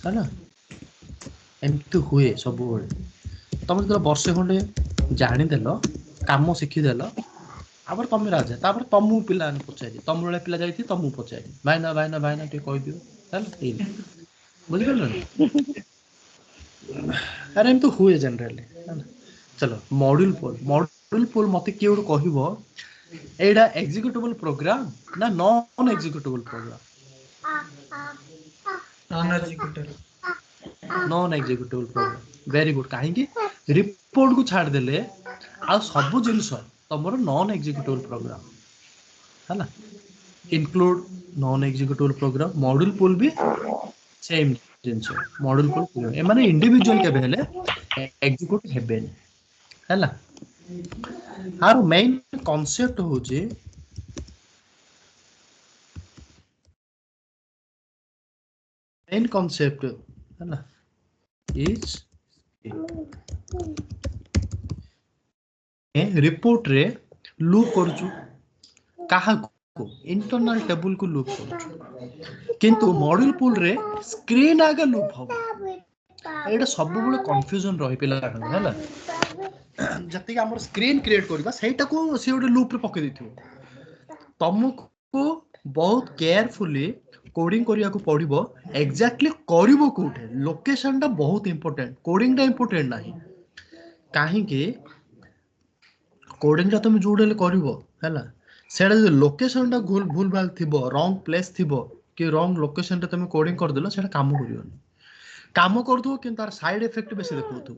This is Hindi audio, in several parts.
है ना एमती हुए सब तुम जो वर्षे खंडे जानीदेल कम शिखीदेल तापर तुम राजा तापर तुमको पिला पचारि तुम बेले पिला जाइए तुमको पचारि भाईना भाईना भाईना टे कहीदिव बुझिपार अरे एमती हुए जनरली है ना चलो मॉड्यूल पोल मत किए गोटे कह एटा एग्जीक्यूटेबल प्रोग्राम ना non executable program non executable program very good कहीं रिपोर्ट को छाड़ देले आ सब जिनस तुम नॉन एग्जीक्यूटेबल प्रोग्राम है ना include non executable program module pool भी सेम जिनस मॉड्यूल पोल ए माने इंडिविजुअल केबे हेले एग्जीक्यूट हेबेन है ना आर मेन कांसेप्ट होची मेन कांसेप्ट है ना इज रिपोर्ट रे लूप करछु काहा को इंटरनल टेबल को लूप करछु किंतु मॉड्यूल पुल रे स्क्रीन आगे लूप हो एटा सब बळे कंफ्यूजन रही पिला हैला जति कि हमर स्क्रीन क्रिएट करबा सेटा को से ओटे लूप रे पके दिथियो तुमको बहुत केयरफुली कोडिंग करिया को पड़िबो एग्जैक्टली करिवो कोठे लोकेशन टा बहुत इंपोर्टेंट कोडिंग टा इंपोर्टेंट नाही काहे कि कोडिंग टा तुम जोडेल करिवो हैला सेटा जो लोकेशन टा भूल भाल थिबो रॉन्ग प्लेस थिबो कि रॉन्ग लोकेशन रे तुम कोडिंग कर देलो सेटा काम करियोनी काम करदो कि तार साइड इफेक्ट बेसी देखो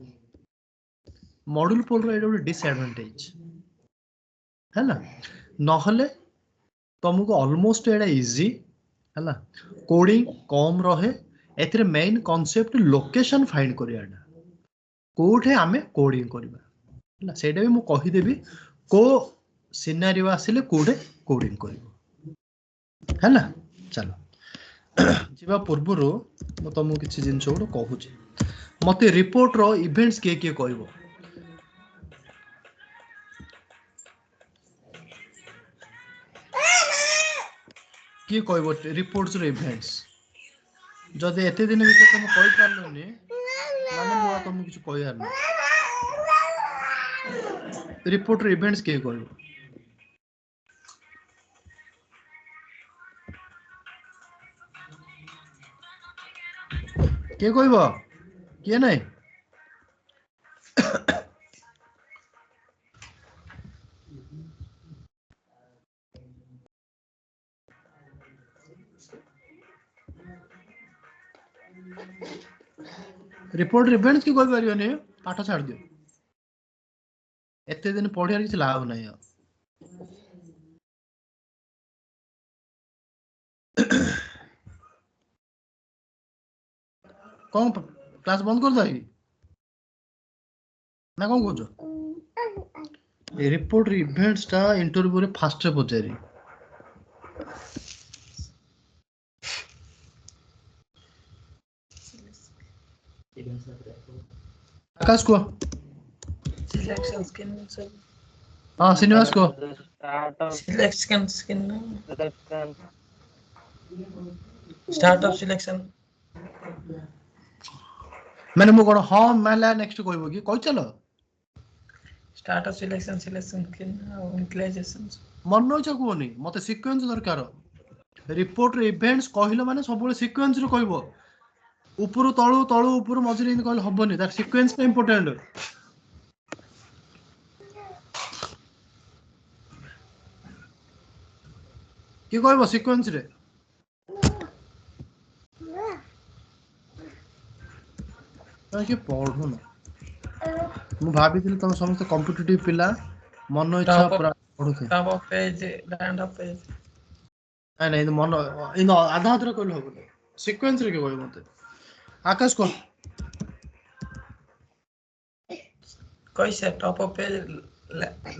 मॉड्यूल पोल रो एटा डिसएडवांटेज है ना नहले तुमको ऑलमोस्ट एटा इजी है ना कोडिंग कम रहे एथरे मेन कांसेप्ट लोकेशन फाइंड करियाडा कोठे आमे कोडिंग करबा है ना सेटा भी मु कहि देबी को सिनेरियो आसिले कोडे कोडिंग करबो है ना चलो जीवा पूर्वरु मु तुमको किछि जिंस गुड कहूची मते रिपोर्ट रो इवेंट्स के कहबो किए कहबो रिपोर्ट्स रो इवेंट्स जदि एते दिन भीतर तुम कहि पारलोनी माने मु तुमको किछु कहि हारनो रिपोर्ट रो इवेंट्स के कहबो के कहबो के नहीं रिपोर्ट इवेंट्स की कहि परियोनी पाठ छाड़ दियो एते दिन पढ़ियार किछ लाभ नाही कौन क्लास बंद कर दई ना कौन कहछो ए रिपोर्ट इवेंट्स टा इंटरव्यू रे फास्ट रे पचारी आकाश को सिलेक्शन स्किन सब हां श्रीनिवास को सिलेक्शन स्किन स्टार्टअप सिलेक्शन मैंने मु कोन हां मैला नेक्स्ट कहबो कि कहि चलो स्टार्टअप सिलेक्शन स्किन यूटिलाइजेशन मन इच्छा कहनी मते सीक्वेंस दरकार रिपोर्ट रे इवेंट्स कहलो माने सब बेले सीक्वेंस रे कहबो ऊपर तळु तळु ऊपर मझिरे इन कहले हबनी तार सीक्वेंस टा इंपोर्टेंट कि कहबो सीक्वेंस रे ताकि पढो न मु भाबिथिल तुम समस्त कॉम्पिटिटिव पिला मन इच्छा पूरा पढुथे top of page end of page नहीं नहीं मन इन आधा आधा कहले हबो सीक्वेंस रे के कहबो मते आकाश को कैसे top of page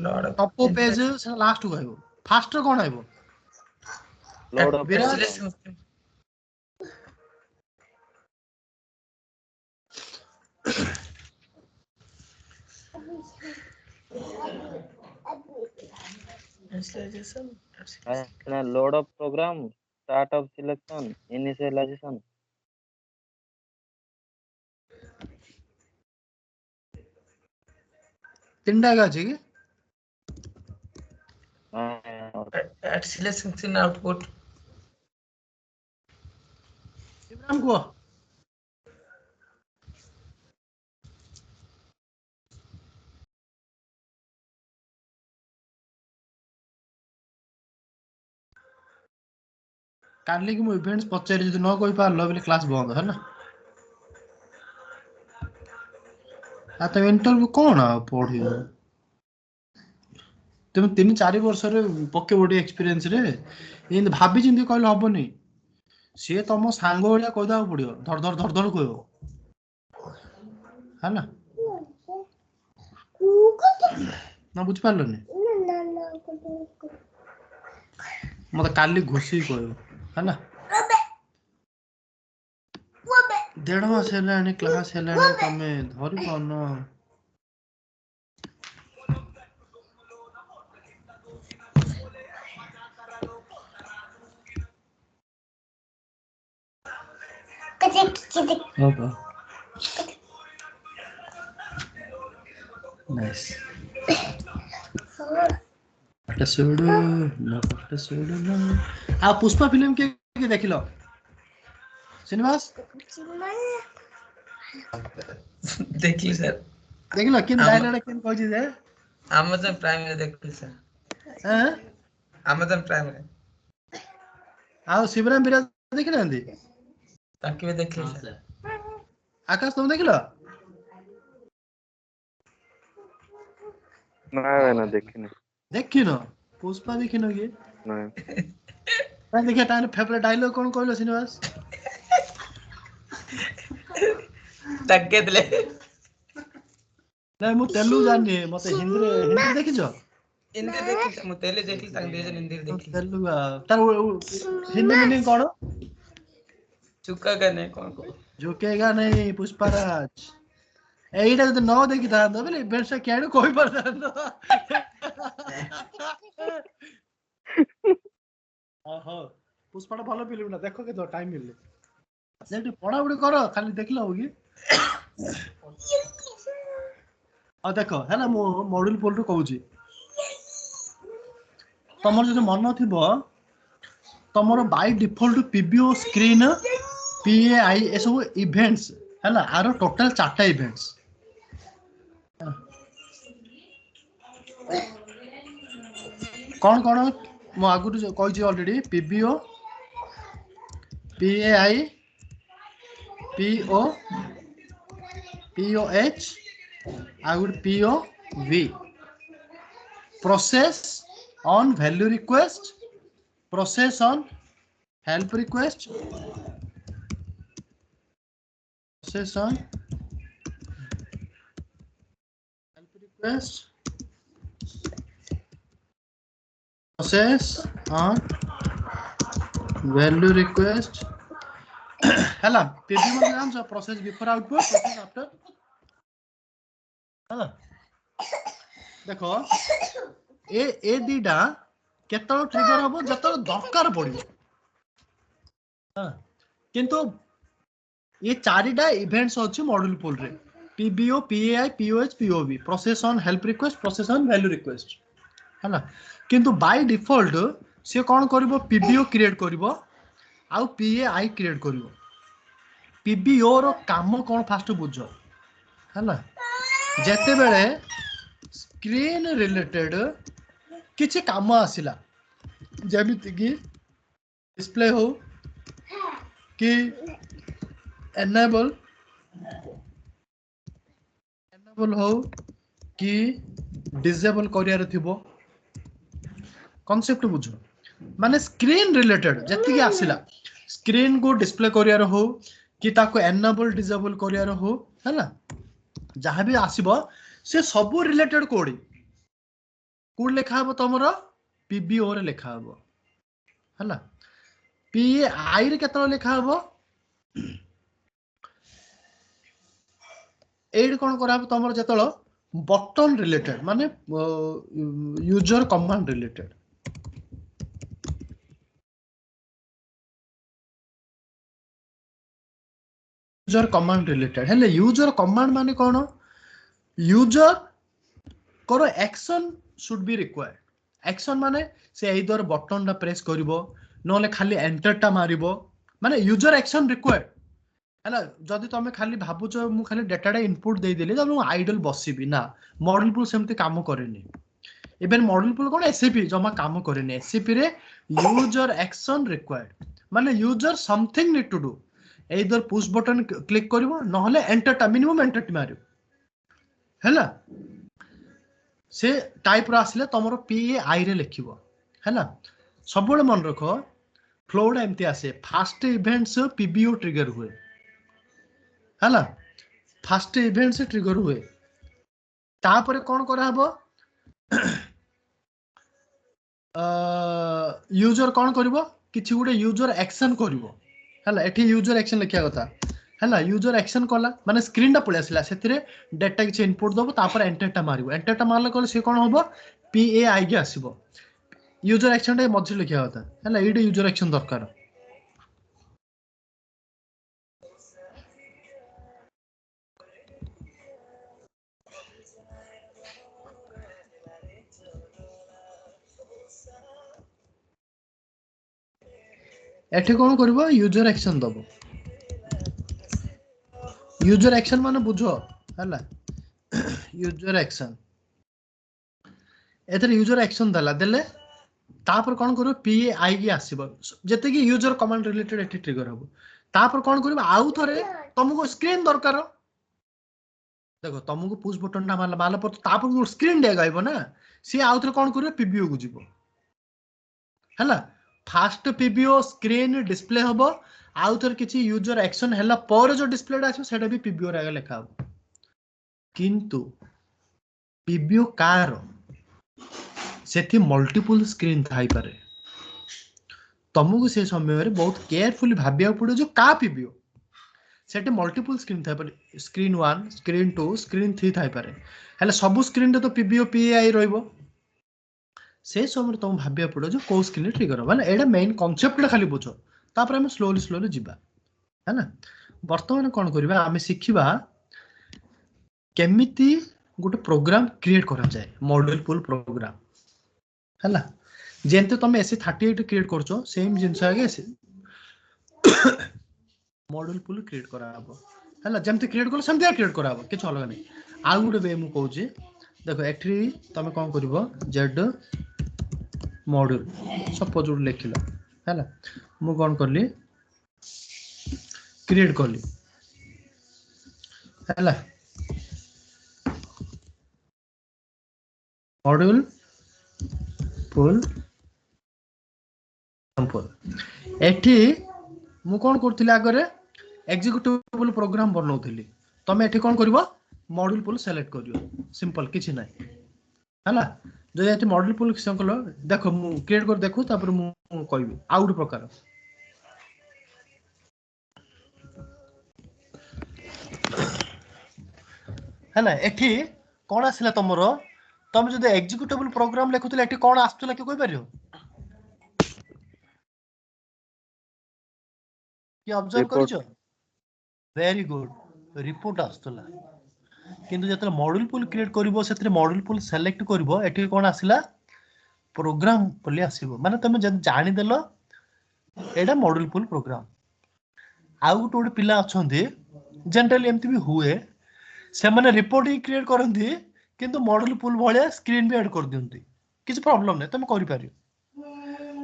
Lord top of page से लास्ट को कहबो फास्ट रे कोन आइबो Lord of selection and load of program, start of selection, initialization. तीनटा का अछि कि at selection output इब्राहिम को काली कि मु इवेंट्स पचारि जदि न कोइ पारलो बोले क्लास बंद है ना आ तो इंटरव्यू कोन आ पढियो तुम 3-4 वर्ष रे पक्के बडी एक्सपीरियंस रे इन भाबी चिंती कहले हबनी से तम सांग भलिया कहदा पड़ियो धर धर धर धर कहयो है ना ना बुझ पारलोनी मत काली घुसी कहयो है ना 1.5 मास हेलानी क्लास हेलानी तमे धरि पाउन Okay. Nice. पटसुडु न पटसुडु न आ पुष्पा फिल्म के देखिलो श्रीनिवास देखली सर देखिलो किन डायलॉग किन कहजी जे Amazon Prime रे देखली सर हैं Amazon Prime रे आ शिवराम बिराज देखिनांदी ताकि भी देखली सर आकाश तुम देखिलो ना देखिनी देखिनो पुष्पा देखिनो कि ना देखिए तार फेवरेट डायलॉग कोन कहलो श्रीनिवास ताके दले ना मु तेलुगु जानि मते हिंदी देखिछो हिंदी देखली मु तेले देखली तांग देजन हिंदी देखली तेलुगु तार हिंदी मीनिंग कोन चुका गने कोन को झुकेगा नहीं पुष्पराज एइटा जदि न देखि थांदो बोले बेरसा केडु कोइ परथांदो ओहो पुष्पाटा भलो फिल्म ना देखो के तो टाइम मिलले जेटी पढा उडी करो खाली देखलो हो कि आ देखो हैला मो मॉड्यूल पोल रो कहूची तमर जदि मन थिबो तमर बाय डिफॉल्ट पीबीओ स्क्रीन पीएआई ए सब इवेंट्स हैला आरो टोटल 4टा इवेंट्स कौन कौन मो आगुरु कहूची already PBO PAI PO POH आगुरु POV process on value request process on help request process on help request process on value request हैला पीबी मतलब जान process before output process after हैला देखो ए दीटा केतल ट्रिगर हबो जतल दरकार पड़िबो हां किंतु ये चारिटा इवेंट्स अछि मॉड्यूल पोल रे PBO PAI POH POV process on help request process on value request हैला किंतु बाय डिफॉल्ट से कोन करबो पीबीओ क्रिएट करबो आउ पीएआई क्रिएट करबो पीबीओ रो काम कोन फास्ट बुझो हैला जेते बेले स्क्रीन रिलेटेड किछि काम आसिला जेमिति कि डिस्प्ले हो कि एनेबल हो कि डिसेबल करियार थिबो कांसेप्ट बुझो माने स्क्रीन रिलेटेड जति कि आसिला स्क्रीन को डिस्प्ले करियार हो कि ताको एनेबल डिसेबल करियार हो हैला जहां भी आसीबो से सब रिलेटेड कोड कोड लिखा हबो तमरो पीबीओ रे लिखा हबो हैला पीआई रे केतलो लिखा हबो एड कोन करा हबो तमरो जेतलो बटन रिलेटेड माने user command related user command related हेले यूजर कमांड माने कोन यूजर करो action should be required action माने से इधर बटन टा प्रेस करिवो नले खाली एंटर टा मारिवो माने यूजर एक्शन रिक्वायर्ड हैला जदि तमे खाली भाबुछ मु खाली डाटा टा इनपुट दे देली त मु आइडल बसिबी ना मॉडल पुल सेमती काम करेनी इवन मॉडल पुल कोन एससीपी जमा काम करेनी एससीपी रे यूजर एक्शन रिक्वायर्ड माने user something need to do इधर पुश बटन क्लिक करिवो नहले एंटर टा मिनिमम एंटर टी मारिवो हैला से टाइप रो आसिले तमरो पीएआई रे लिखिबो हैला सबले मन रखो फ्लो एमती आसे फास्ट इवेंट्स पीबीओ ट्रिगर हुए हैला फास्ट इवेंट से ट्रिगर हुए तापर कोन करा हबो यूजर कोन करबो किछि गुडे यूजर एक्शन करबो हैला एठी यूजर एक्शन लिखिया कथा हैला यूजर एक्शन कला माने स्क्रीन टा पळे आसिला सेतिरे डाटा किछि इनपुट दबो तापर एंटर टा मारिबो एंटर टा मारला कोन से कोन होबो पीएआई के आसीबो यूजर एक्शन टा मझि लिखिया कथा हैला एडी यूजर एक्शन दरकार एठी कोन करबो यूजर एक्शन दबो यूजर एक्शन माने बुझो हैला यूजर एक्शन एथरे यूजर एक्शन दला देले तापर कोन करो पीएआई की आसीबो जते कि यूजर कमांड रिलेटेड एठी ट्रिगर होबो तापर कोन करबो आउ थरे तुमको स्क्रीन दरकार देखो तुमको पुश बटन ना मारला पर तापर स्क्रीन डे गाइबो ना सी आउ थरे कोन करबो पीबीओ को जिवो हैला फास्ट पीबीओ स्क्रीन डिस्प्ले होबो आउ थर किछि यूजर एक्शन हैला पर जो डिस्प्ले आछो सेटा भी पीबीओ रे लिखा हो किंतु पीबीओ कार सेठी मल्टीपल स्क्रीन थाई पारे तुमको से समय रे बहुत केयरफुली भाबिया पड़ो जो का पीबीओ सेठी मल्टीपल स्क्रीन थाई पारे स्क्रीन 1 स्क्रीन 2 स्क्रीन 3 थाई पारे हैला सब स्क्रीन रे तो पीबीओ पीएआई रहइबो से समय तुम भाबिया पड़ो जो को स्क्रीन ट्रिगर माने एडा मेन कांसेप्ट खाली बुझो तापर हम स्लोली जिबा है ना वर्तमान कोन करबा हम सिखिबा केमिति गोटे प्रोग्राम क्रिएट करा जाए मॉडल पुल प्रोग्राम है ना जेंते तुम SE38 क्रिएट करछो सेम जिंस आगे से मॉडल पुल क्रिएट करा हबो है ना जेंते क्रिएट करलो सेमते क्रिएट करा हबो किछ अलग नै आ गुटे बे मु कहू जे देखो एठी तुम कोन करबो जेड मॉडल सपोज लिखिलो है ना मु कोन करली क्रिएट करली हैला मॉडल पुल संपूर्ण एठी मु कोन करथिला आगरे एग्जीक्यूटिबल प्रोग्राम बनौथिली तमे एठी कोन करबो मॉडल पुल सेलेक्ट करियो सिंपल किछि नै हैला जो एठी मॉडल पुल संकल देखो मु क्रिएट कर देखो तापर मु कहबी आउट प्रकार है ना एठी कोन आसिला तमरो तुम जदि एग्जीक्यूटिबल प्रोग्राम लेखुतले एठी कोन आस्तुला कि कोइ परियो कि ऑब्जर्व करियो वेरी गुड रिपोर्ट आस्तुला किंतु जतले मॉडल पुल क्रिएट करबो सेतरे मॉडल पुल सिलेक्ट करबो एठी कोन आसिला प्रोग्राम पले आसीबो माने तुम जद जानि देलो एडा मॉडल पुल प्रोग्राम आउ टोड पिला अछंदी जनरली एमती भी हुए से माने रिपोर्ट ही क्रिएट करंदी किंतु मॉडल पुल भलिया स्क्रीन भी ऐड कर दियंती किछ प्रॉब्लम नै तुम करि पारियो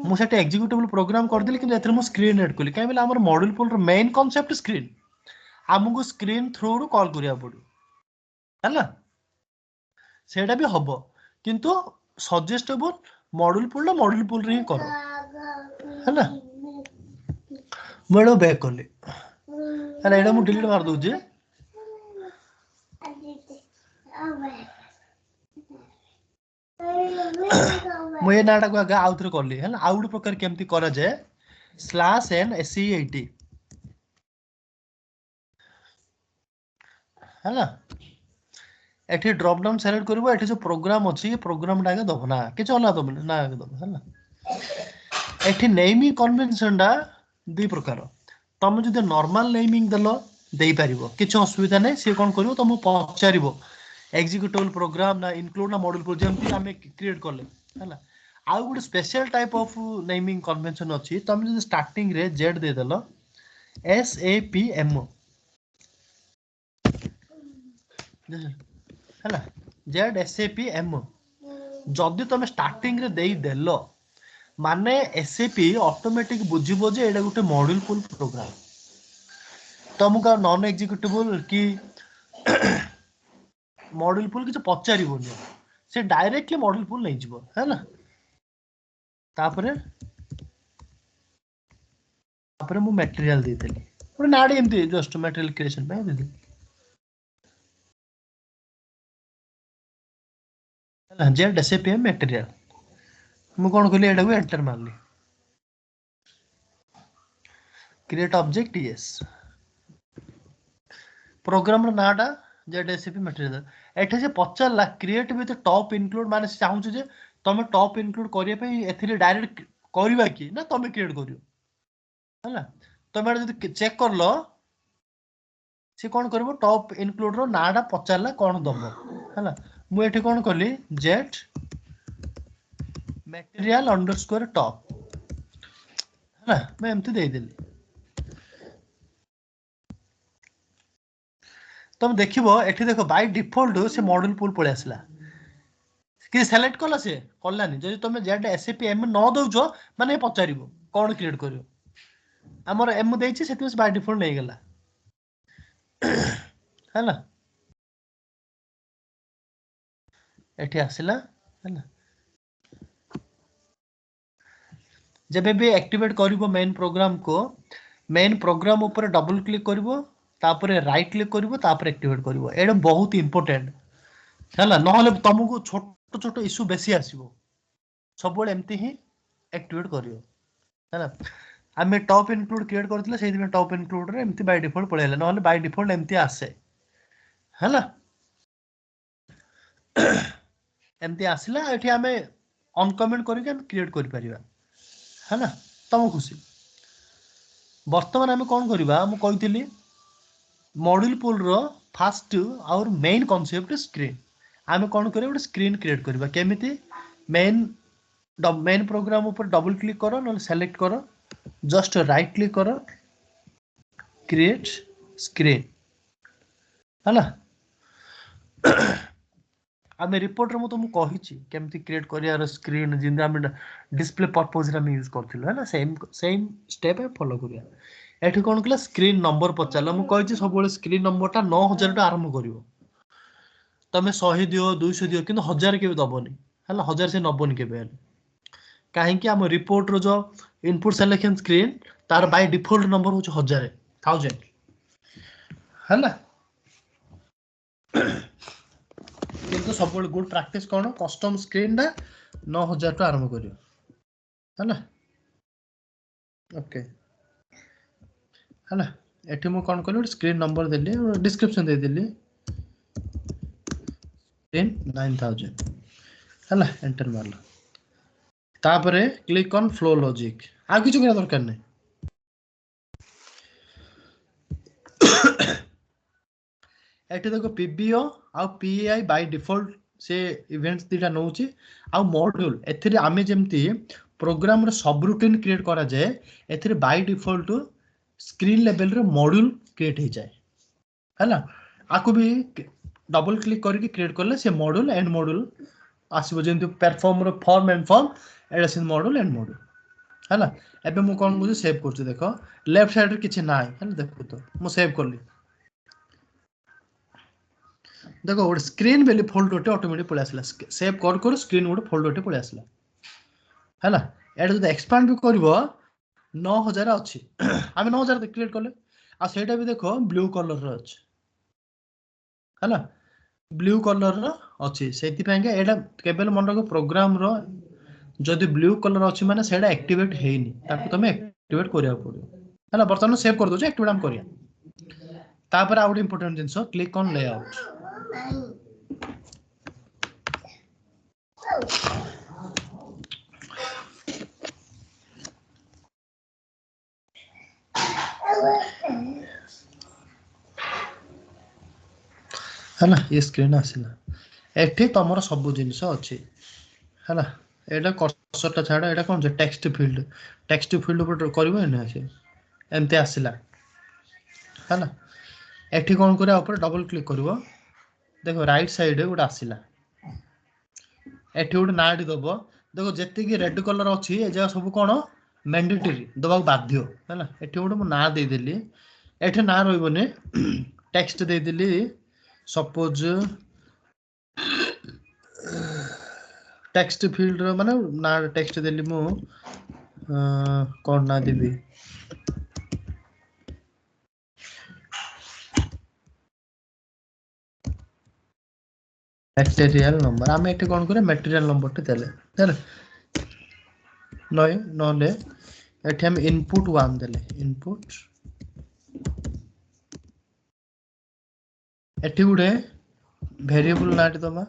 मु सेटे एग्जीक्यूटिबल प्रोग्राम कर देली किंतु एथरे मु स्क्रीन ऐड करली काई बेला हमर मॉडल पुल रो मेन कांसेप्ट स्क्रीन हमगु स्क्रीन थ्रू रो कॉल करिया पड़ो हैला सेटा भी हबो किंतु सजेस्टेबल मॉडल पुल रे करो हैला मोडो बैक करली हैला एडा मु डिलीट मार दउ जे मुझे नाटा को आगे आउट रे करली है ना आउट प्रकार केमती करा जाए /n SE80 है ना एठी ड्रॉप डाउन सेलेक्ट करबो एठी जो प्रोग्राम अछि प्रोग्राम डाके दबो ना के चला दबो ना आगे दबो है ना एठी नेमिंग कन्वेंशन डा दुई प्रकार तुम जदि नॉर्मल नेमिंग दलो देई परिबो किछ असुविधा नै से कोन करिवो तुम पचारिबो एग्जीक्यूटेबल प्रोग्राम ना इंक्लूड ना मॉड्यूल पुल जेमती हमें क्रिएट करले हैला आ good special type of naming convention अछि तुम जो स्टार्टिंग रे जेड दे देलो SAPM हैला जेड SAPM जदि तुम स्टार्टिंग रे देई देलो माने SAP ऑटोमेटिक बुझिबो जे एडा गुटे मॉड्यूल पुल प्रोग्राम तुमको नॉन एग्जीक्यूटेबल की मॉड्यूल पुल किछ पचारिबोनी से डायरेक्टली मॉड्यूल पुल नहीं जिवो है ना तापरे तापरे मु मटेरियल दे देली पुरा नाडी एमती जस्ट मटेरियल क्रिएशन पे दे दे है जेड SAPM मटेरियल मु कोन कहली एडा को एंटर मारली क्रिएट ऑब्जेक्ट यस प्रोग्राम रो नाडा जेड SAP मटेरियल एठे जे पचारला क्रिएट विथ टॉप इंक्लूड माने चाहू जे तमे टॉप इंक्लूड करिया पे एथिरे डायरेक्ट करबा की ना तमे क्रिएट करियो हैला तमे जदि चेक करलो से कोन करबो टॉप इंक्लूड रो नाडा पचारला कोन दबो हैला मु एठी कोन करली जेट मटेरियल अंडरस्कोर टॉप हैला मैं एमती दे देली तुम देखिबो एठी देखो बाय डिफॉल्ट से मॉड्यूल पुल पळे आसला कि सिलेक्ट कला से कलानी जदि तुम जेड SAPM न दउछो माने पचारिबो कोन क्रिएट करियो हमर एम देछि सेति बाय डिफॉल्ट नहीं गेला हैला एठी आसिला हैला जब भी एक्टिवेट करिवो मेन प्रोग्राम ऊपर डबल क्लिक करिवो तापरे राइट क्लिक करिवो तापरे एक्टिवेट करिवो एडा बहुत इंपोर्टेंट हैला नहले तुमको छोट छोट इशू बेसी आसीबो सब बळे एम्ति ही एक्टिवेट करियो हैला आमे टॉप इंक्लूड क्रिएट करथिले सेहि में टॉप इंक्लूड रे एम्ति बाय डिफॉल्ट पळेला नहले बाय डिफॉल्ट एम्ति आसे हैला एम्ति आसिला एठी आमे अनकमेंट करिके हम क्रिएट करि परिबा हैला तम खुशी वर्तमान आमे कोन करिबा हम कहितली मॉड्यूल पुल रो फर्स्ट और मेन कांसेप्ट स्क्रीन आमे कोन करियो ଗୋଟେ स्क्रीन क्रिएट करिबा केमिति मेन प्रोग्राम ऊपर डबल क्लिक करो न सेलेक्ट करो जस्ट राइट क्लिक करो क्रिएट स्क्रीन हैला आमे रिपोर्ट रे मु तुमको कहिछि केमिति क्रिएट करियार स्क्रीन जिंदे आमे डिस्प्ले पर्पस रे हम यूज करथिलो है ना सेम स्टेप है फॉलो करिया एठी कोन कला स्क्रीन नंबर पचाला मु कहिछि सब बेले स्क्रीन नंबरटा 9000 टा आरंभ करिवो तमे 100 दियो 200 दियो किंतु 1000 के दबोनी हला 1000 से नबोनी के बेल काहे कि हम रिपोर्ट रो जो इनपुट सिलेक्शन स्क्रीन तार बाय डिफॉल्ट नंबर होछ 1000 हला किंतु सब बेले गुड प्रैक्टिस कोन कस्टम स्क्रीन ना 9000 टा आरंभ करियो हला ओके हला एठी मु कोन करली स्क्रीन नंबर देली डिस्क्रिप्शन दे देली 9000 हला एंटर मारला तापरे क्लिक ऑन फ्लो लॉजिक आ किछु करा दरकार नै एठी देखो PBO आ PAI बाय डिफॉल्ट से इवेंट्स दिटा नउची आ मॉड्यूल एथिरे आमे जेमती प्रोग्राम रे सब रूटीन क्रिएट करा जाय एथिरे बाय डिफॉल्ट स्क्रीन लेवल रे मॉड्यूल क्रिएट हो जाए हैला आको भी डबल क्लिक करके क्रिएट करले से मॉड्यूल एंड मॉड्यूल आसीबो जेंति परफॉर्म रो फॉर्म एंड फॉर्म एडा से मॉड्यूल एंड मॉड्यूल हैला एबे मु कोन मुझे सेव करछु देखो लेफ्ट साइड रे किछि नाइ हैला देखो तो मु सेव करली देखो वो स्क्रीन बेली फोल्डर ऑटोमेटिक पळे आसला सेव कर स्क्रीन वो फोल्डर पळे आसला हैला एडा जद एक्सपांड भी करबो 9000 अछि हम 9000 क्रिएट करले आ सेटा भी देखो ब्लू कलर रो अछि हैला ब्लू कलर रो अछि सेति पेंगे एडा केवल मन रखो प्रोग्राम रो जदि ब्लू कलर अछि माने सेडा एक्टिवेट हेइनी ताको तमे एक्टिवेट करिया पड़ो हैला बर्तन सेव कर दो जे एक्टिवेट हम करिया तापर out important jeans click on layout है ना ये स्क्रीन आसिला एठी तमरो सब जिनिस अछि हैला एटा कर्सरटा छाड़ एटा कोन जे टेक्स्ट फील्ड ऊपर करबो ना से एमते आसिला हैला एठी कोन करे ऊपर डबल क्लिक करबो देखो राइट साइड रे गोटा आसिला एठी गोटे नाटी दबो देखो जेति की रेड कलर अछि ए जा सब कोन मैंडेटरी दबा बाध्य हैला एठी गोटे मो ना दे देली एठी ना रहइबोनी टेक्स्ट दे देली सपोज टेक्स्ट फील्ड रो माने ना टेक्स्ट देली मु कोन ना देबी मटेरियल नंबर आम एठी कोन करे मटेरियल नंबर टे देले हैला नय नले एठी हम इनपुट 1 देले इनपुट एठी गुडे वेरिएबल नाट दमा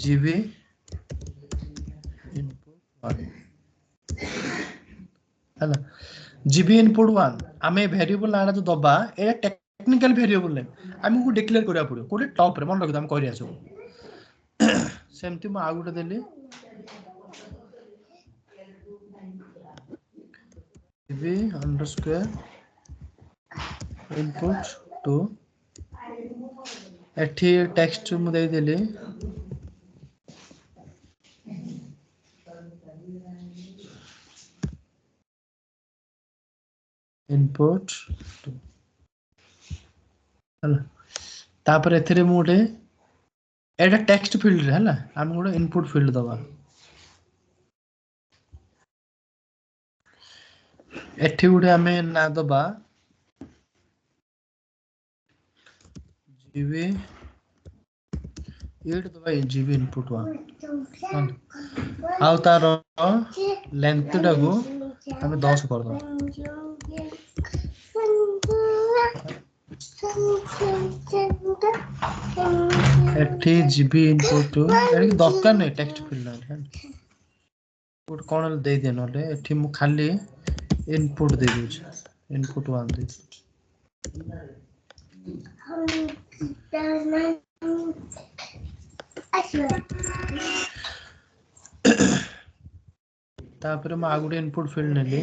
जीबी इनपुट 1 हैला जीबी इनपुट 1 आमे वेरिएबल नाट जो दबा ए टेक्निकल वेरिएबल ने हमकु डिक्लेयर करिया पड़ो कोटे टॉप रे मन रख हम करिया सब सेमति म आ गुटे देली जीबी अंडरस्कोर इनपुट 2 एठी टेक्स्ट मु दे देली इनपुट 2 हला तापर एथिरे मु गोटे एटा टेक्स्ट फील्ड रे हला हम गोटे इनपुट फील्ड दबा एठी गोटे हमें ना दबा जीबी एट दबा जीबी इनपुट 1 आउ तार लेंथ टाको हमें 10 कर दो एठी जीबी इनपुट एठी दरकार नै टेक्स्ट फील्ड ना इनपुट कोन दे दे नले एठी मु खाली इनपुट दे दूछ इनपुट 1 दे तापर म आगुडे इनपुट फील्ड नेली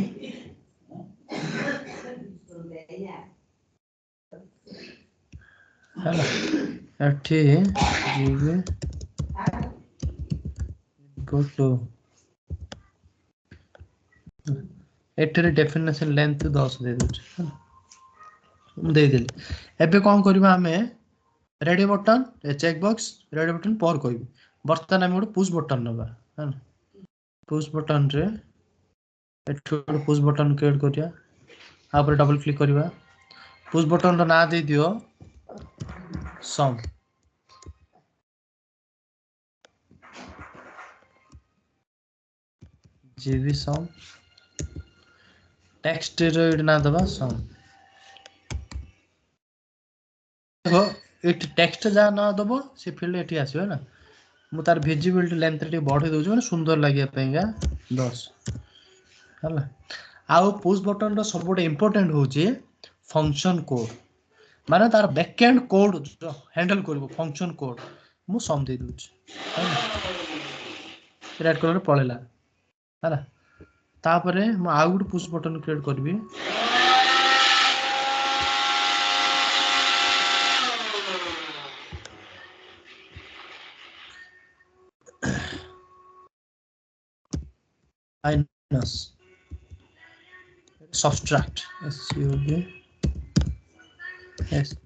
हला एठी जीबी इनपुट एठी डेफिनेशन लेंथ 10 दे दूछ दे देली एबे कोन करबा हमें radio button check box radio button पर कहबी बर्तन हम गोटे पुश बटन नबा है पुश बटन रे एठो पुश बटन क्रिएट करिया आ पर डबल क्लिक करिवा पुश बटन रो ना दे दियो सम जीबी सम टेक्स्ट रो ना दबा सम देखो इट टेक्स्ट जा ना दबो से फील्ड एठी आसीबो ना मु तार विजिबिलिटी लेंथ रे बढ़े दोछु माने सुंदर लागिया पेगा 10 हला आउ पुश बटन रो सबोटे इंपोर्टेंट होची फंक्शन कोड माने तार बैकएंड कोड जो हैंडल करबो फंक्शन कोड मु सम दे दोछु रेड कलर पळेला हला तापरे मु आउ गुड पुश बटन क्रिएट करबी minus subtract sub st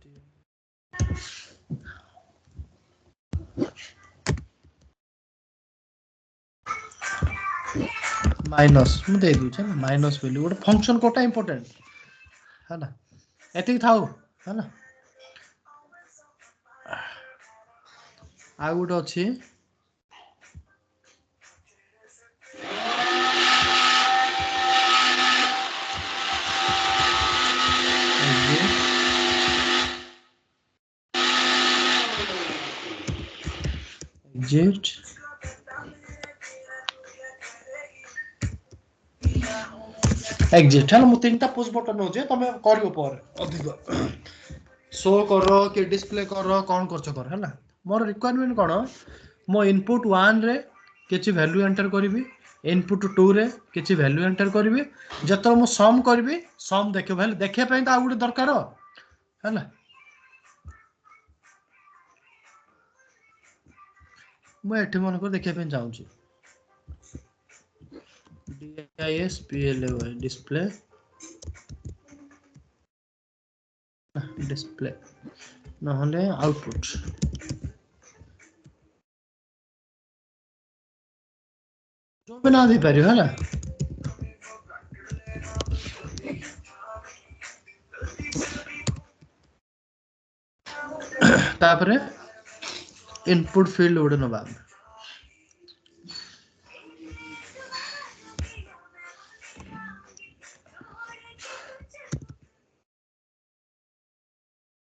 minus मु दे दू छ ना माइनस वैल्यू गोटे फंक्शन कोटा इंपोर्टेंट है ना एति थाउ है ना आ गोटे अछि exit exit हला मु तीनटा पुश बटन हो जे तमे करियो पर अधिक शो करो कि डिस्प्ले करो कौन करछ कर हैला मोर रिक्वायरमेंट कोन मो इनपुट 1 रे किछि वैल्यू एंटर करबी इनपुट 2 रे किछि वैल्यू एंटर करबी जतो मो सम करबी सम देखो भले देखे पई त आ गुटे दरकार हैला मो एठी मन को देखे पई चाहू छी DISPLAY डिस्प्ले डिस्प्ले नहले आउटपुट जो भी ना दे पारियो है ना तापरे इनपुट फील्ड उडे नबा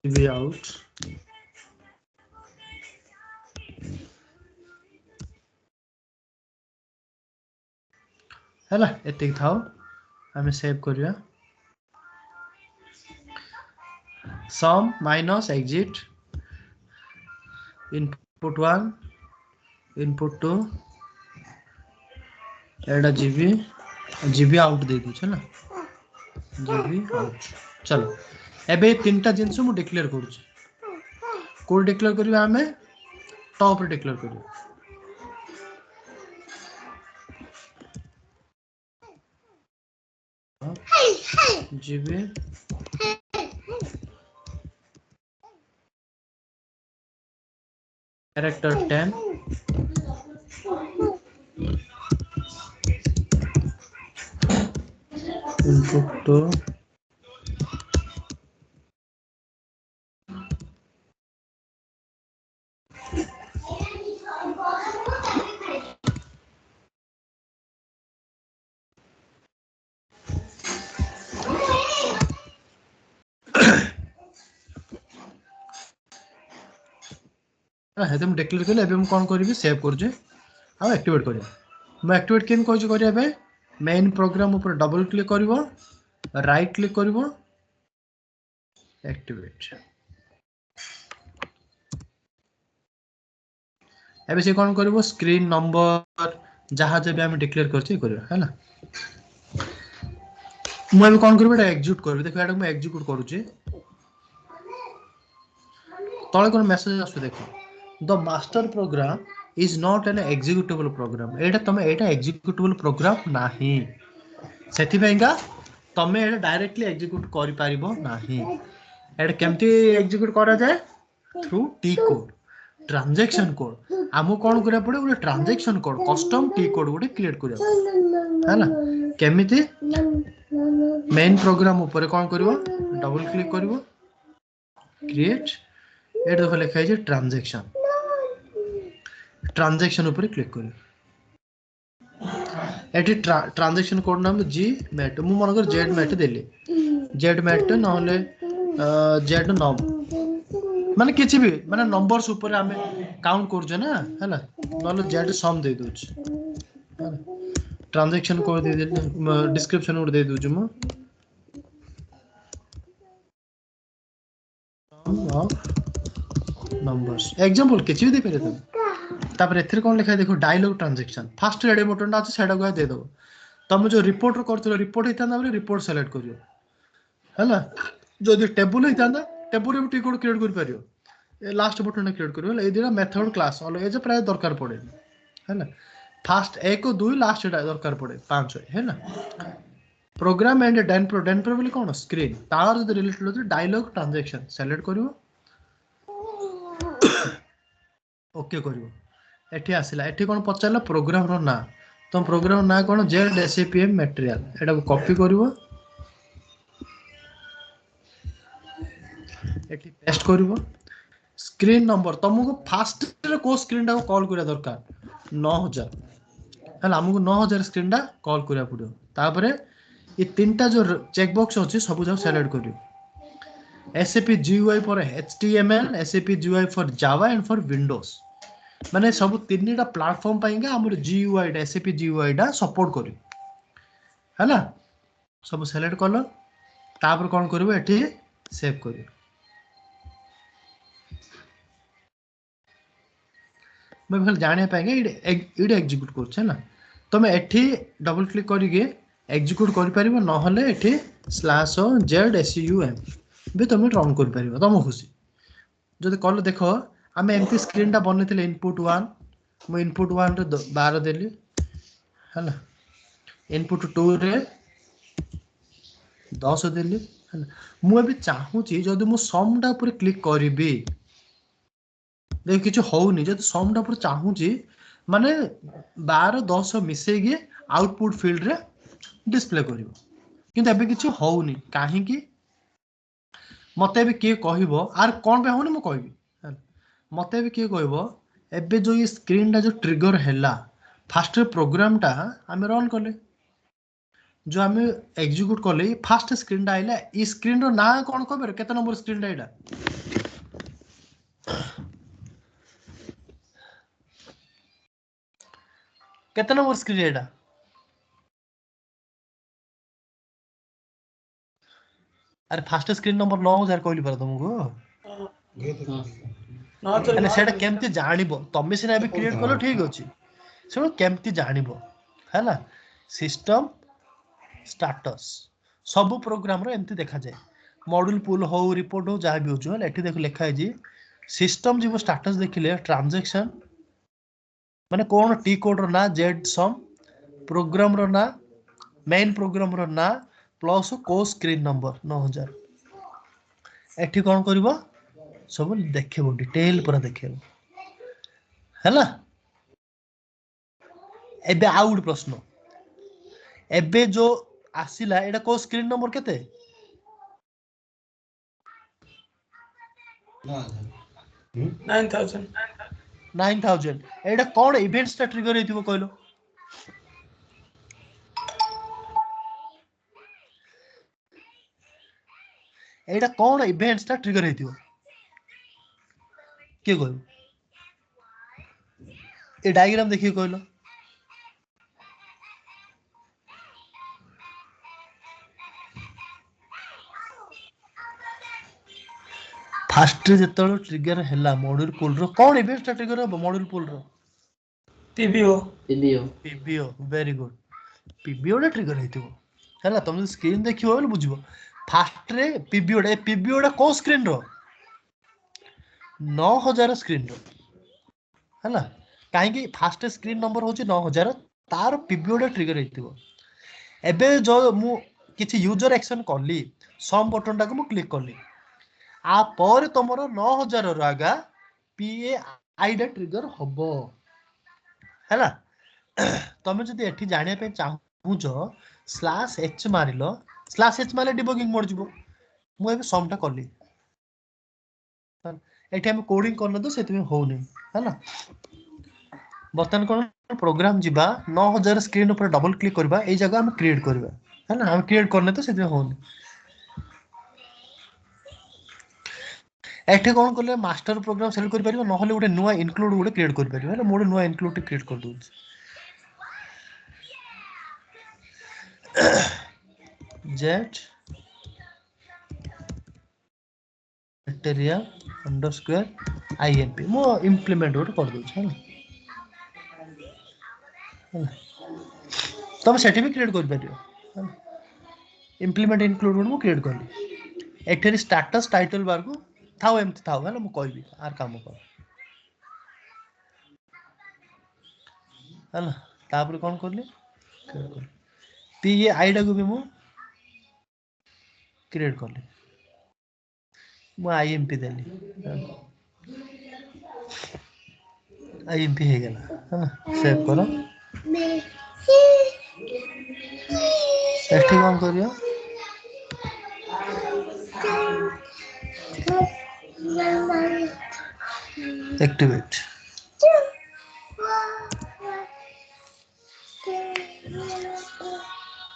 टीवी आउट हैला एतिक थाओ हमें सेव करिया सम माइनस एग्जिट इनपुट 1 इनपुट 2 एडा जीबी आउट दे दु छला जीबी आउट चलो एबे तीनटा जिंस मु डिक्लेयर करू छी को डिक्लेयर करिवा हमें टॉप रे डिक्लेयर करियो जीबी कैरेक्टर 10 इनपुट 2 हेतु हम डिक्लेयर करले एबे हम कोन करबी सेव कर जे आ एक्टिवेट करियो मैं एक्टिवेट केन कहै करिया बे मेन प्रोग्राम ऊपर डबल क्लिक करिवो राइट क्लिक करिवो एक्टिवेट एबे से कोन करिवो स्क्रीन नंबर जहां जे हम डिक्लेयर करछि करियो हैला मैं एबे कोन करबे एग्जीक्यूट करबे देखो एटा मैं एग्जीक्यूट करू छी तळे कोन मेसेज आसु देखो the master program is not an executable program एटा तमे एटा एग्जीक्यूटेबल प्रोग्राम नाही सेथि पेंगा तमे एटा डायरेक्टली एग्जीक्यूट करि पारिबो नाही एटा केमती एग्जीक्यूट करा जाय through T code transaction code आमु कोन करिया पड़े ଗୋଟେ transaction code custom T code ଗୋଟେ क्रिएट करिया हैला केमिति मेन प्रोग्राम ऊपर कोन करिवो डबल क्लिक करिवो क्रिएट एटा देखो लिखा है ट्रांजैक्शन ट्रांजैक्शन ऊपर क्लिक करियो एटी ट्रांजैक्शन कोड नाम जी मैट मु मन कर जेड मैट देली जेड मैट नहले जेड नम माने किछि भी माने नंबर्स ऊपर हमें काउंट कर जे ना हैला नहले जेड सम दे दोछ ट्रांजैक्शन कोड दे दे डिस्क्रिप्शन उड़ दे दोछ मु नंबर्स एग्जांपल किछि भी दे पारे तुम तापर एथरे कोन लिखा देखो dialog transaction fast radio button अछि सेडा को दे दो तुम जो रिपोर्ट करथलो रिपोर्ट हिताना बोले रिपोर्ट सेलेक्ट करियो हैला जदि टेबल हिताना टेबल भी टिक कोड क्रिएट कर पारियो ए लास्ट बटन क्रिएट करियो ए दिना मेथड क्लास ऑल ए जे प्राय दरकार पड़े हैला फास्ट 1 2 लास्ट दरकार पड़े 5 हैला प्रोग्राम एंड डेन प्रो बोले कोन स्क्रीन तार जो रिलेटेड हो डायलॉग ट्रांजैक्शन सेलेक्ट करियो ओके करियो एठी आसिला एठी कोन पचारला प्रोग्राम रो ना तुम प्रोग्राम ना कोन जेड एसएपीएम मटेरियल एटा को कॉपी करिवो एठी पेस्ट करिवो स्क्रीन नंबर तुमको फास्ट रे को स्क्रीन टा को कॉल करिया दरकार 9000 हला हमको 9000 स्क्रीन टा कॉल करिया पड़ियो तापरे ये तीनटा जो चेक बॉक्स अछि सब जाव सेलेक्ट करियो SAP GUI for HTML SAP GUI for Java and for Windows माने सब तीनटा प्लेटफॉर्म पाइंगा हमर जीयूआई डा एसएपी जीयूआई डा सपोर्ट करी हला सब सेलेक्ट करलो तापर कोन करबो एठी सेव करियो मैं भल जाने पाएंगे इडे एग्जीक्यूट करछ ना तमे एठी डबल क्लिक करिके एग्जीक्यूट करि परिबो न हले एठी /z/sum भी तमे रन कर परिबो तम खुशी जदि कल देखो आमे एमती स्क्रीन टा बनेथिले इनपुट 1 मो इनपुट 1 रे 12 देली हला इनपुट 2 रे 10 देली हला मु अभी चाहूची जदि मु सम टा ऊपर क्लिक करिबी देख किछु होउनी जदि सम टा ऊपर चाहूची माने 12 10 मिसेगी आउटपुट फील्ड रे डिस्प्ले करिवो किंतु एबे किछु होउनी काहे कि मते भी किए कहबो आर कोन पे होउनी मु कहबी मते भी किए कहबो एबे जो ये स्क्रीन टा जो ट्रिगर हैला फास्ट प्रोग्राम टा हमें रन करले जो हमें एग्जीक्यूट करले फास्ट स्क्रीन टा आइला ई स्क्रीन रो ना कोन कहबे केते नंबर स्क्रीन टा आइला केते नंबर स्क्रीन एटा अरे फास्ट स्क्रीन नंबर 9000 कहली पर तुमको अरे सेटा केमती जानिबो तमे सिना भी क्रिएट कलो ठीक अछि सुनो केमती जानिबो हैला सिस्टम स्टेटस सब प्रोग्राम रो एमती देखा जाए मॉड्यूल पुल हो रिपोर्ट हो जहाँ भी हो जो एठी देख लिखा है जी सिस्टम जीव स्टेटस देखिले ट्रांजैक्शन माने कोन टी कोड रो ना जेड सम प्रोग्राम रो ना मेन प्रोग्राम रो ना प्लस को स्क्रीन नंबर 9000 एठी कोन करबो सब देखिबो डिटेल पूरा देखिबो हैला एबे आउट प्रश्न एबे जो आसिला एटा को स्क्रीन नंबर केते 9000 एटा कोन इवेंट्स ता ट्रिगर हेतिबो कहलो एटा कोन इवेंट्स ता ट्रिगर हेतिबो के कहलो ए डायग्राम देखि कहलो फास्ट जेतलो ट्रिगर हैला मॉड्यूल पुल रो कोन इवेंट ता ट्रिगर हो मॉड्यूल पुल रो पीबीओ वेरी गुड पीबीओ रे ट्रिगर हेतिबो हैला तुम स्क्रीन देखिबो बोल बुझिबो फास्ट रे पीबीओ रे को स्क्रीन रो 9000 स्क्रीन रो हैला काहे कि फास्ट स्क्रीन नंबर होची 9000 तार पीबीओ रे ट्रिगर हेतिबो एबे जो मु किछि यूजर एक्शन करली सम बटन टा को मु क्लिक करली आ पर तमरो 9000 रो आगा पीए आईडा ट्रिगर हबो हैला तमे जदी एठी जानिया पे चाहूचो /h मारिलो /h मारले डिबगिंग मोड जिवो मु एबे सम टा करली एठी हम कोडिंग करन तो सेति में होउनी हैला बर्तन कोन प्रोग्राम जिबा 9000 स्क्रीन ऊपर डबल क्लिक करबा ए जगह हम क्रिएट करबा हैला हम क्रिएट करने तो सेति में होउनी एठी कोन करले मास्टर प्रोग्राम सेलेक्ट कर परिबो न हले गोटे नुवा इनक्लूड गोटे क्रिएट कर परिबो हैला मोड नुवा इनक्लूड क्रिएट कर दउ जेट मटेरियल अंडरस्कोर IMP मो इंप्लीमेंट गोटे कर दउ हैला तब सेठी भी क्रिएट कर परिबो इंप्लीमेंट इनक्लूड मो क्रिएट करली एठी स्टेटस टाइटल बार को थाओ एमती थाओ हैला मु कहबी आर काम कर हैला तापर कोन करली पीए आईडा को भी मु क्रिएट करली मु IMP देली IMP हे गेला हैला सेव करो एठी कोन करियो एक्टिवेट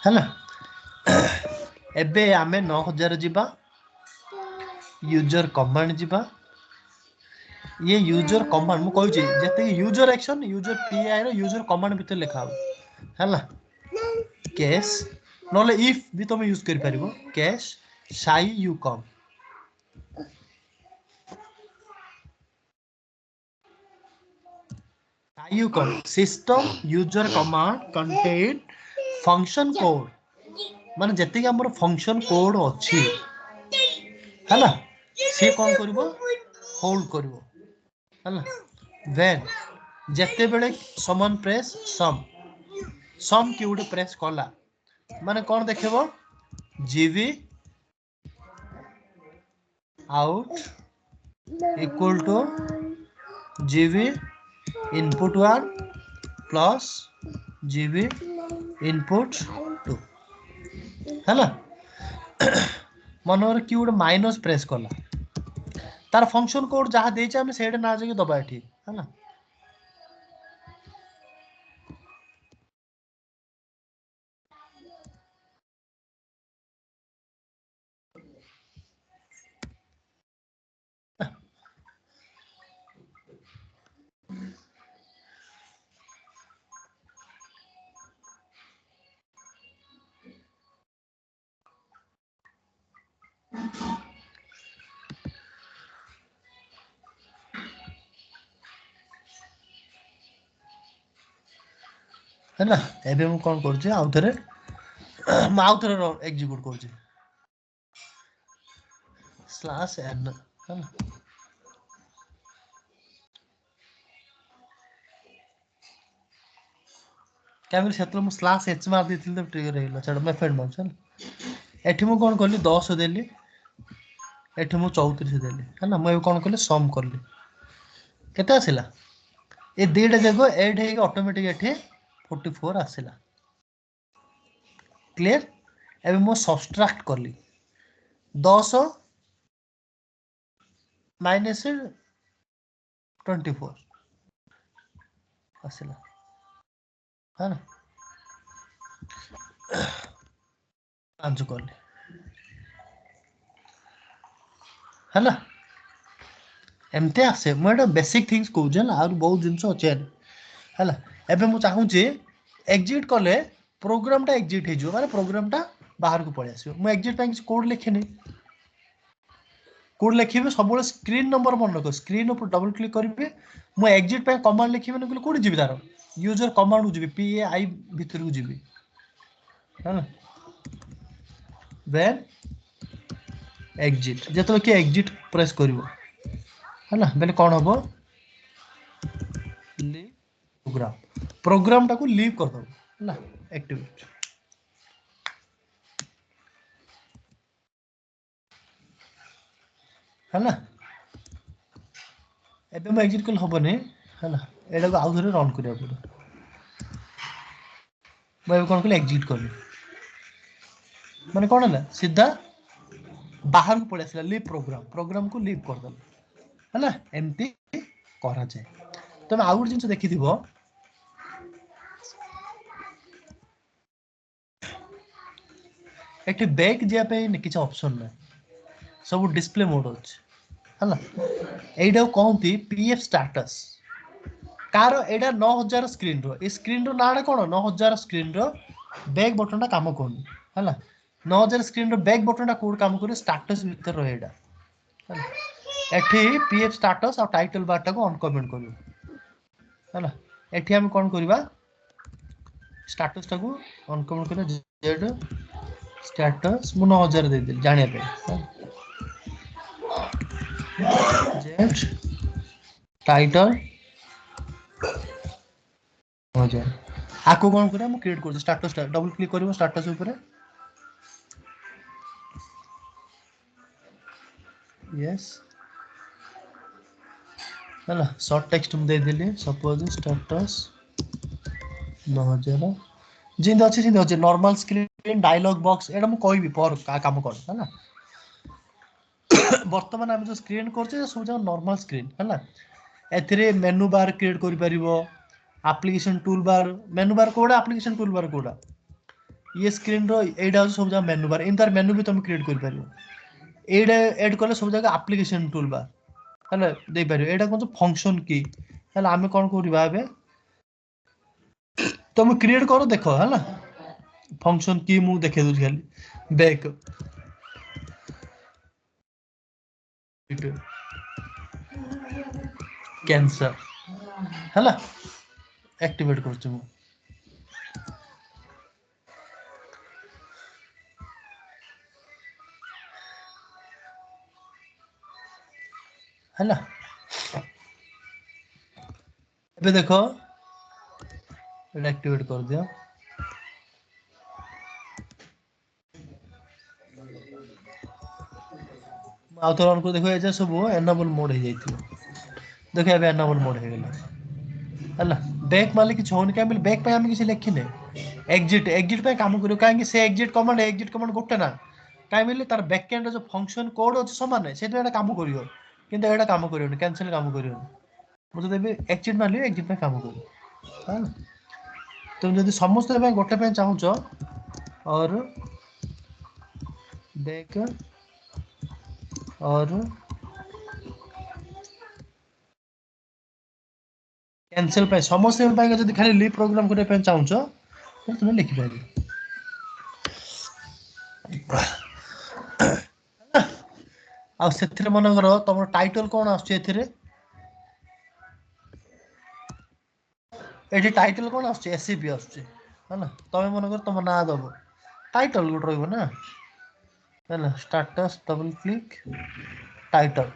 हैला एबे आमे 9000 जिबा यूजर कमांड जिबा ये यूजर कमांड मु कहू छी जते यूजर एक्शन यूजर पीआई रो यूजर कमांड भीतर लिखा हो हैला कैश नले इफ भी तुम यूज कर परिबो कैश साई यू कम IUCON system user command contain function code माने जति हमर function code अछि हला से कोन करबो होल्ड करबो हला when जते बेले समान प्रेस सम की उडे प्रेस कला माने कोन देखबो gv out equal to gv input 1 plus gv input 2 हला मनोर की उडे माइनस प्रेस कला तार फंक्शन कोड जहाँ देचे हम सेड ना जाके दबा एठी हला है ना एबे मु कोन करछि आउ थरे मु आउ थरे एग्जीक्यूट करछि स्लैश n है ना कैमल क्षेत्र मु स्लैश h मार देथिल त ट्रिगर हेला छड मेथड मार चल एठी मु कोन करली 10 देली एठी मु 34 देली है ना मु कोन करली सम करली केते आसिला ए देटा जगह ऐड हे ऑटोमेटिक एठी 44 आसिला क्लियर एबे मु सब्सट्रैक्ट करली 10 माइनस 24 आसिला है ना आंसर करली है ना एमते आसे मु एटा बेसिक थिंग्स कहू जन और बहुत जिंस अछि हला एबे मु चाहू जे एग्जिट करले प्रोग्राम टा एग्जिट हे जो माने प्रोग्राम टा बाहर को पळे आसीयो मु एग्जिट ପାଇଁ कोड लिखिनी कोड लिखिबे सब स्क्रीन नंबर मन रखो स्क्रीन ऊपर डबल क्लिक करिवे मु एग्जिट ପାଇଁ कमांड लिखिबे न कोड जिबि तार यूजर कमांड को जिबि PAI भीतर को जिबि हला देन एग्जिट जेतो कि एग्जिट प्रेस करिवो हला बेले कोन हबो लीव प्रोग्राम टा को लीव कर दो हला एक्टिवेट हला एबे म एग्जिट कल हबने हला एडा को आउ थरे रन करिया पड़ो मैं कोन कल एग्जिट करली माने कोन हला सीधा बाहर को पड़े आसला लीव प्रोग्राम को लीव कर दल हला एमती करा जाय तमे आउट जिंस देखिथिबो एठी बैक जिया पे किछ ऑप्शन नै सब डिस्प्ले मोड अछि हला एडा कोनती पीएफ स्टेटस कार एडा 9000 स्क्रीन रो ए स्क्रीन रो नाडा कोन 9000 स्क्रीन रो बैक बटन टा काम कोन हला 9000 स्क्रीन रो बैक बटन टा कोड काम करे स्टेटस भीतर रो एडा हला एठी पीएफ स्टेटस और टाइटल बार टा को ऑन कमेंट करियो हला एठी हम कोन करबा स्टेटस टा को ऑन कमेंट करे जेड स्टेटस मु 9000 दे दिल जानिया पे जेड टाइटल हो जाए आको कोन करे हम क्रिएट कर स्टेटस डबल क्लिक करिवो स्टेटस ऊपर यस हला शॉर्ट टेक्स्ट में दे दिली सपोज स्टेटस 9000 जिंद अछि नॉर्मल स्क्रीन डायलॉग बॉक्स एडा मु कहबी पर का काम कर हला वर्तमान हम जो स्क्रीन करछे सब जगह नॉर्मल स्क्रीन हला एथिरे मेनू बार क्रिएट करि परिबो एप्लीकेशन टूल बार मेनू बार कोडा एप्लीकेशन टूल बार कोडा ये स्क्रीन रो एडा सब जगह मेनू बार इंटर मेनू भी तुम क्रिएट करि परिबो एडा ऐड करले सब जगह एप्लीकेशन टूल बार हला दे परिबो एडा कोन फंक्शन की हला हमें कोन करिबा बे तुम क्रिएट करो देखो हला फंक्शन की मु देखे दु खाली बैक कैंसर हला एक्टिवेट करछु मु हैला ଏବେ ଦେଖ एक्टिवेट कर दिया आउथर को देखो एजा सब एनेबल मोड हे जाइथियो देखो ଏବେ एनेबल मोड हे गेला हैला बैक माले कि छोन के मिल बैक पे हम किसी लिखिने एग्जिट पे काम करियो काहे कि से एग्जिट कमांड गोटे ना काहे मिले तार बैक एंड जो फंक्शन कोड अछि समान है सेटा एटा काम करियो किंतु एटा काम करियो कैंसिल काम करियो मु तो देबे एग्जिट मारलियो एग्जिट पे काम करियो हां तुम जदि समस्त पे गोटे पे चाहूचो और बैक और कैंसिल पे समस्त पे जदि खाली लीव प्रोग्राम करे पे चाहूचो तो तुम लिखि पाबो आ सेथिरे मन करो तमर टाइटल कोन आछे एथिरे एठी टाइटल कोन आछे एससीपी आछे हैना तमे मन कर तम ना दबो टाइटल गुड रहइबो ना हैना स्टेटस डबल क्लिक टाइटल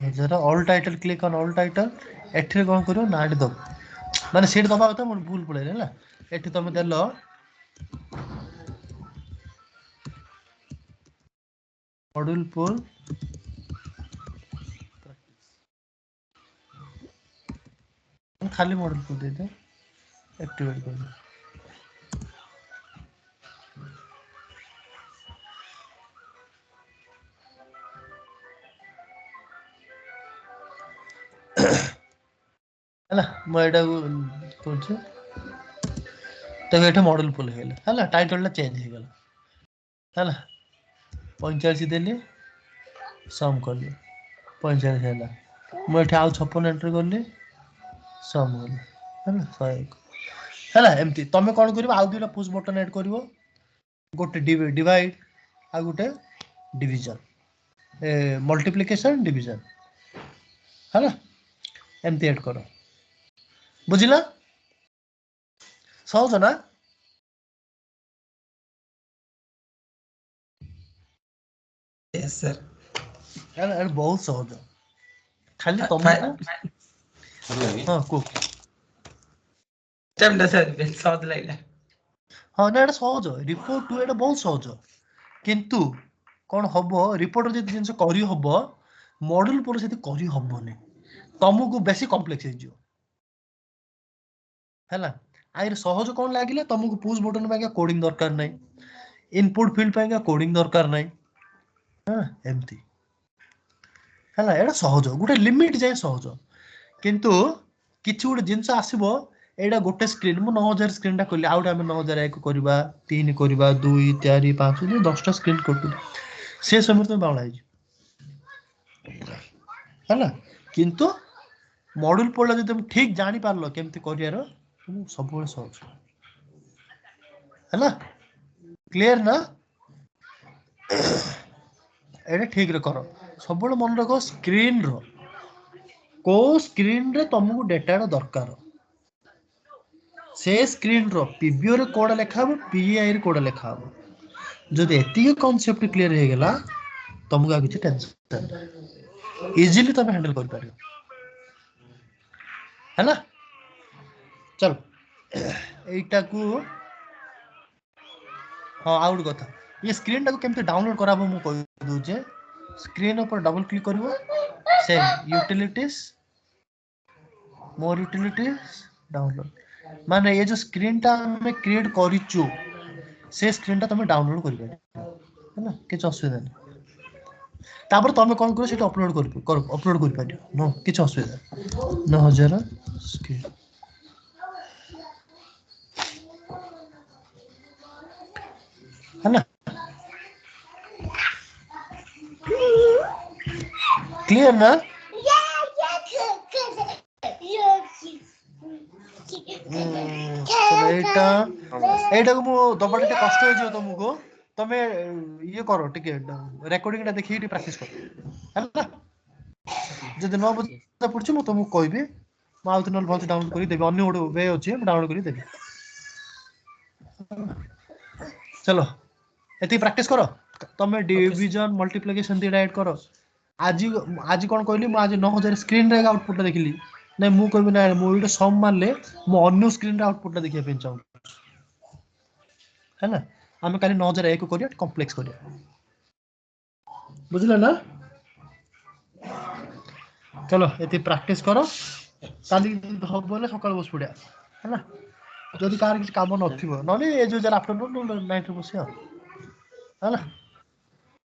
जरा all title click on all title एठी कोन करियो नाडी दब माने सेट दबा होता मोर भूल पड़े हैला एठी तमे देलो मॉड्यूल पोल खाली मॉड्यूल पोल दे दे एक्टिवेट कर दे हैला म एटा कोछु तो एटा मॉड्यूल पोल हे गेला हैला टाइटल ला चेंज हे गेला हैला 45 देली सम करली 45 हैला म एटा आउ 56 एंटर करली सम करली हैला 101 हैला एमती तमे कोन करिवो आउ दुटा पुश बटन ऐड करिवो गोटे डिवाइड आ गोटे डिवीजन मल्टीप्लिकेशन डिवीजन हैला एमती ऐड करो बुझिला सहज ना यस सर यार बहुत सहज खाली तुमको हां को टाइम सर सहज लागला हां ना एटा सहज रिपोर्ट टू एटा बहुत सहज किंतु कोन हबो रिपोर्ट जे जिंस करी हबो मॉड्यूल पर सेति करी हबोनी तुमको बेसी कॉम्प्लेक्स हे जियो हैला आइर सहज कोन लागिले तुमको पुश बटन पे कोडिंग दरकार नै इनपुट फील्ड पे कोडिंग दरकार नै हां एमती हैला एटा सहज गुटे लिमिट जाय सहज किंतु किछि गुटे जिंस आसीबो एटा गोटे स्क्रीन मु 9000 स्क्रीन टा खोली आउट हम 9001 करबा 3 करबा 2 4 5 10 टा स्क्रीन करतु से समय तो बावला हैला किंतु मॉड्यूल पढला जे तुम ठीक जानि पारलो केमति करियारो तुम सब बेले सहज हैला क्लियर ना एटा ठीक रे करो सब बेले मन रखो स्क्रीन रो को स्क्रीन रे तुमको डाटा रो दरकार से स्क्रीन रो पीबीओ रे कोड लेखा हो पीआई रे कोड लेखा हो जदि एती कांसेप्ट क्लियर हे गेला तुमको किछि टेंशन इजीली तुम हैंडल कर पारियो हैला चल एटा को हां आउट कथा ये स्क्रीन टा को केमते डाउनलोड कराबो मु कहि दउ जे स्क्रीन ऊपर डबल क्लिक करिवो सेम यूटिलिटीज मोर यूटिलिटीज डाउनलोड माने ये जो स्क्रीन टा हमें क्रिएट करिचु से स्क्रीन टा तुम डाउनलोड करि पारियो हैना किछ असुविधा नै तापर तुम कोन करो सेटा अपलोड कर पारियो नो किछ असुविधा 9000 स्क्रीन हैना क्लियर ना एटा को मु दबाटा कष्ट हो जो तुमको ତମେ ଇଏ କର ଟିକେ ରେକର୍ଡିଂ ଟା ଦେଖିକି ଟିକେ ପ୍ରାକ୍ଟିସ କର ହେଲା ଯଦି ନ ବୁଝା ପଡୁଛି ମୁଁ ତମକୁ କହିବି ମୁଁ ଆଉ ନହେଲେ ଭଲସେ ଡାଉନଲୋଡ କରି ଦେବି ଅନ୍ୟ ଗୋଟେ ୱେ ଅଛି ମୁଁ ଡାଉନଲୋଡ କରି ଦେବି चलो एति प्रैक्टिस करो तमे डिवीजन मल्टीप्लिकेशन दिडा ऐड करो आज आज कोन कहली मु आज 9000 स्क्रीन रे आउटपुट देखली नै मु कहबी ना मु इडे सम मारले मु अन्य स्क्रीन रे आउटपुट देखिया पे चाहू है ना हम खाली 9001 करिया कॉम्प्लेक्स करिया बुझला ना चलो एति प्रैक्टिस करो काली हबले सकाळ बस पड़िया है ना जदि कार किसी काम नथिबो नले ए जो जरा आफ्टरनून नाइट रे बसिया है ना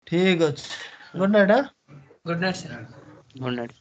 ठीक अछि good night good night sir good night